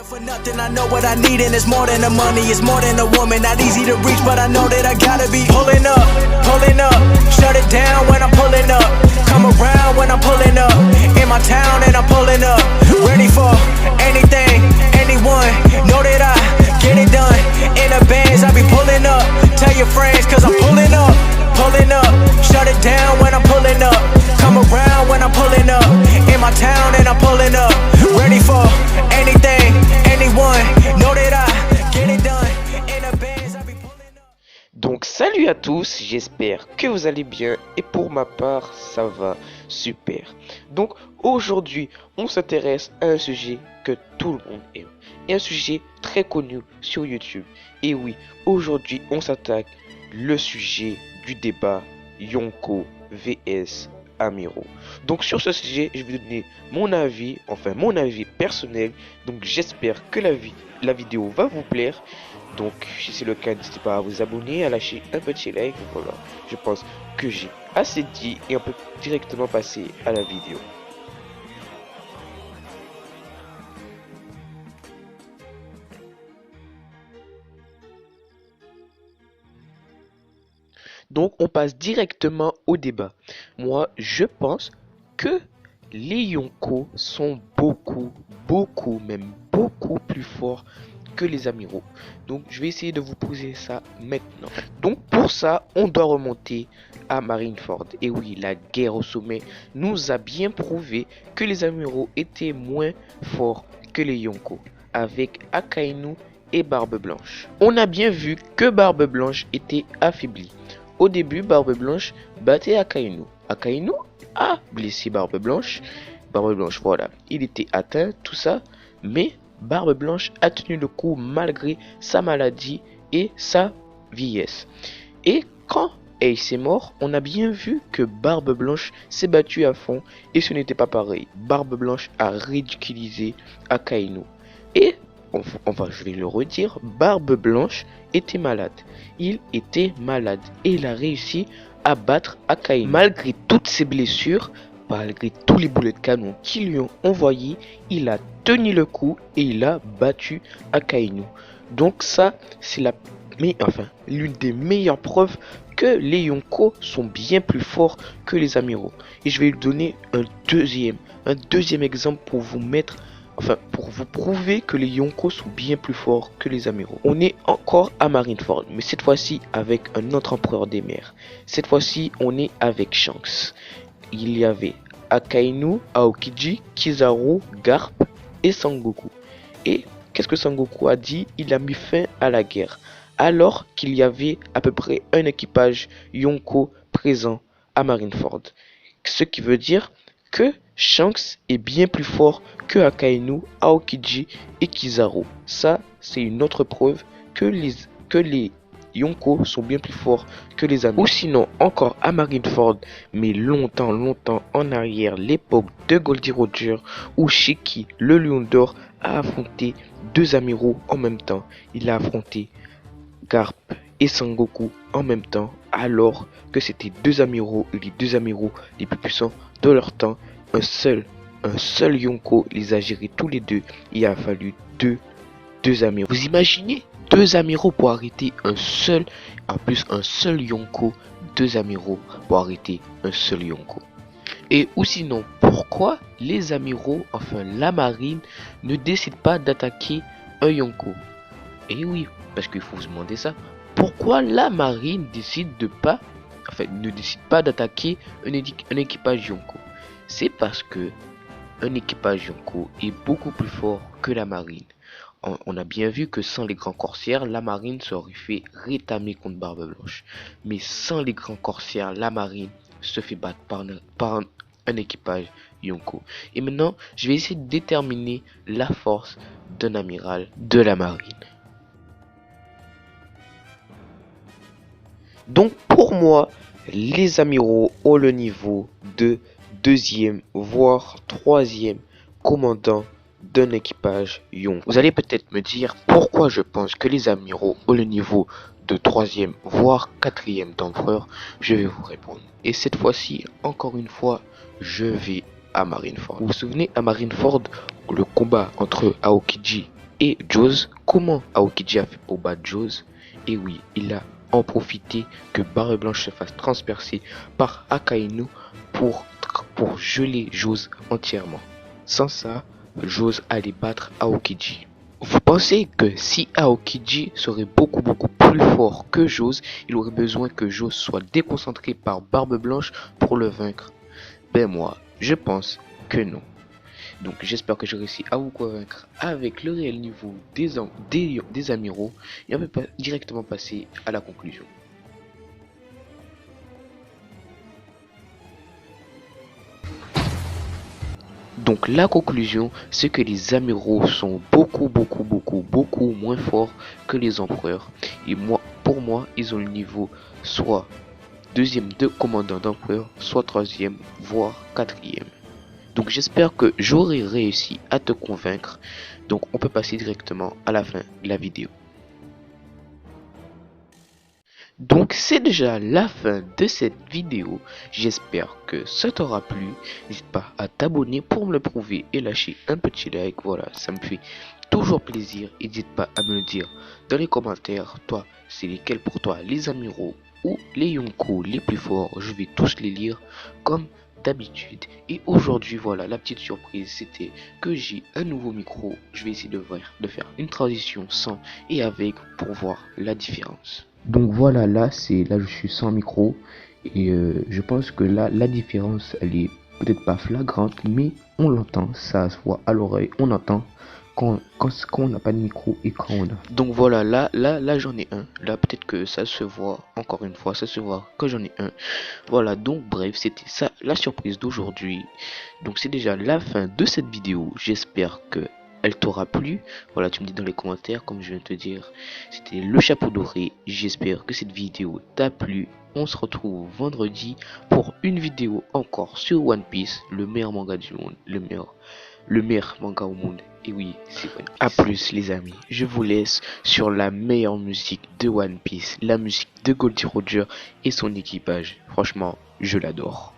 For nothing, I know what I need, and it's more than the money, it's more than a woman. Not easy to reach, but I know that I gotta be pulling up. Shut it down when I'm pulling up. Come around when I'm pulling up. In my town and I'm pulling up. Ready for anything, anyone. Know that I get it done. In the bands, I be pulling up. Tell your friends, cause I'm pulling up. Shut it down when I'm pulling up. Come around when I'm pulling up. In my town and I'm pulling up. Ready for anything, anyone. Know that I get it done. In the bands, I be pulling up. Donc salut à tous, j'espère que vous allez bien et pour ma part ça va super. Donc aujourd'hui on s'intéresse à un sujet que tout le monde aime et un sujet très connu sur YouTube. Et oui, aujourd'hui on s'attaque le sujet du débat Yonko vs Amiro. Donc sur ce sujet je vais donner mon avis personnel. Donc j'espère que la vidéo va vous plaire. Donc si c'est le cas, n'hésitez pas à vous abonner, à lâcher un petit like. Voilà, je pense que j'ai assez dit et on peut directement passer à la vidéo. Donc on passe directement au débat. Moi je pense que les Yonko sont beaucoup plus forts que les Amiro. Donc je vais essayer de vous poser ça maintenant. Donc pour ça on doit remonter à Marineford. Et oui, la guerre au sommet nous a bien prouvé que les Amiro étaient moins forts que les Yonko, avec Akainu et Barbe Blanche. On a bien vu que Barbe Blanche était affaiblie. Au début, Barbe Blanche battait Akainu. Akainu a blessé Barbe Blanche. Barbe Blanche, voilà, il était atteint, tout ça. Mais Barbe Blanche a tenu le coup malgré sa maladie et sa vieillesse. Et quand Ace est mort, on a bien vu que Barbe Blanche s'est battue à fond et ce n'était pas pareil. Barbe Blanche a ridiculisé Akainu. Et je vais le redire, Barbe Blanche était malade. Il était malade et il a réussi à battre Akainu. Malgré toutes ses blessures, malgré tous les boulets de canon qu'ils lui ont envoyés, il a tenu le coup et il a battu Akainu. Donc ça, c'est l'une des meilleures preuves que les Yonko sont bien plus forts que les Amiro. Et je vais lui donner un deuxième exemple pour pour vous prouver que les Yonko sont bien plus forts que les Amiro. On est encore à Marineford, mais cette fois-ci avec un autre empereur des mers. Cette fois-ci, on est avec Shanks. Il y avait Akainu, Aokiji, Kizaru, Garp et Sangoku. Et qu'est-ce que Sangoku a dit? Il a mis fin à la guerre, alors qu'il y avait à peu près un équipage Yonko présent à Marineford. Ce qui veut dire que Shanks est bien plus fort que Akainu, Aokiji et Kizaru. Ça, c'est une autre preuve que les Yonko sont bien plus forts que les Amiro. Ou sinon, encore à Marineford, mais longtemps en arrière, l'époque de Goldie Roger, où Shiki, le Lion d'Or, a affronté deux Amiro en même temps. Il a affronté Garp et Sangoku en même temps, alors que c'était les deux Amiro les plus puissants de leur temps. Un seul Yonko les a gérés tous les deux. Il a fallu deux Amiro. Vous imaginez? Deux Amiro pour arrêter un seul Yonko. Deux Amiro pour arrêter un seul Yonko. Et ou sinon, pourquoi les Amiro, la marine, ne décident pas d'attaquer un Yonko? Et oui, parce qu'il faut se demander ça. Pourquoi la marine ne décide pas d'attaquer un équipage Yonko? C'est parce que un équipage Yonko est beaucoup plus fort que la marine. On a bien vu que sans les grands corsaires, la marine serait fait rétamer contre Barbe Blanche. Mais sans les grands corsaires, la marine se fait battre par un équipage Yonko. Et maintenant, je vais essayer de déterminer la force d'un amiral de la marine. Donc pour moi, les amiraux ont le niveau de deuxième voire troisième commandant d'un équipage Yonko. Vous allez peut-être me dire pourquoi je pense que les amiraux ont le niveau de troisième voire quatrième d'empereur. Je vais vous répondre. Et cette fois-ci, encore une fois, je vais à Marineford. Vous vous souvenez à Marineford, le combat entre Aokiji et Joz. Comment Aokiji a fait pour battre Joz? Et oui, il a en profité que Barbe Blanche se fasse transpercer par Akainu pour geler Joz entièrement. Sans ça, Joz allait battre Aokiji. Vous pensez que si Aokiji serait beaucoup plus fort que Joz, il aurait besoin que Joz soit déconcentré par Barbe Blanche pour le vaincre? Ben moi, je pense que non. Donc j'espère que j'ai réussi à vous convaincre avec le réel niveau des amiraux et on peut directement passer à la conclusion. Donc la conclusion, c'est que les amiraux sont beaucoup moins forts que les empereurs. Et pour moi, ils ont le niveau soit deuxième de commandant d'empereur, soit troisième, voire quatrième. Donc j'espère que j'aurai réussi à te convaincre. Donc on peut passer directement à la fin de la vidéo. Donc c'est déjà la fin de cette vidéo. J'espère que ça t'aura plu. N'hésite pas à t'abonner pour me le prouver et lâcher un petit like. Voilà, ça me fait toujours plaisir. N'hésite pas à me le dire dans les commentaires. Toi, c'est lesquels pour toi les amiraux ou les Yonko les plus forts? Je vais tous les lire comme d'habitude. Et aujourd'hui, voilà, la petite surprise, c'était que j'ai un nouveau micro. Je vais essayer de faire une transition sans et avec pour voir la différence. Donc voilà, là je suis sans micro et je pense que là la différence elle est peut-être pas flagrante, mais on l'entend, ça se voit à l'oreille, on entend quand on n'a pas de micro et quand on a. Donc voilà, là j'en ai un. Là peut-être que ça se voit, encore une fois, ça se voit que j'en ai un. Voilà, donc bref, c'était ça la surprise d'aujourd'hui. Donc c'est déjà la fin de cette vidéo. J'espère que elle t'aura plu. Voilà, tu me dis dans les commentaires, comme je viens de te dire. C'était le chapeau doré. J'espère que cette vidéo t'a plu. On se retrouve vendredi pour une vidéo encore sur One Piece, le meilleur manga du monde, le meilleur manga au monde. Et oui, c'est One Piece. A plus les amis, je vous laisse sur la meilleure musique de One Piece, la musique de Goldie Roger et son équipage. Franchement, je l'adore.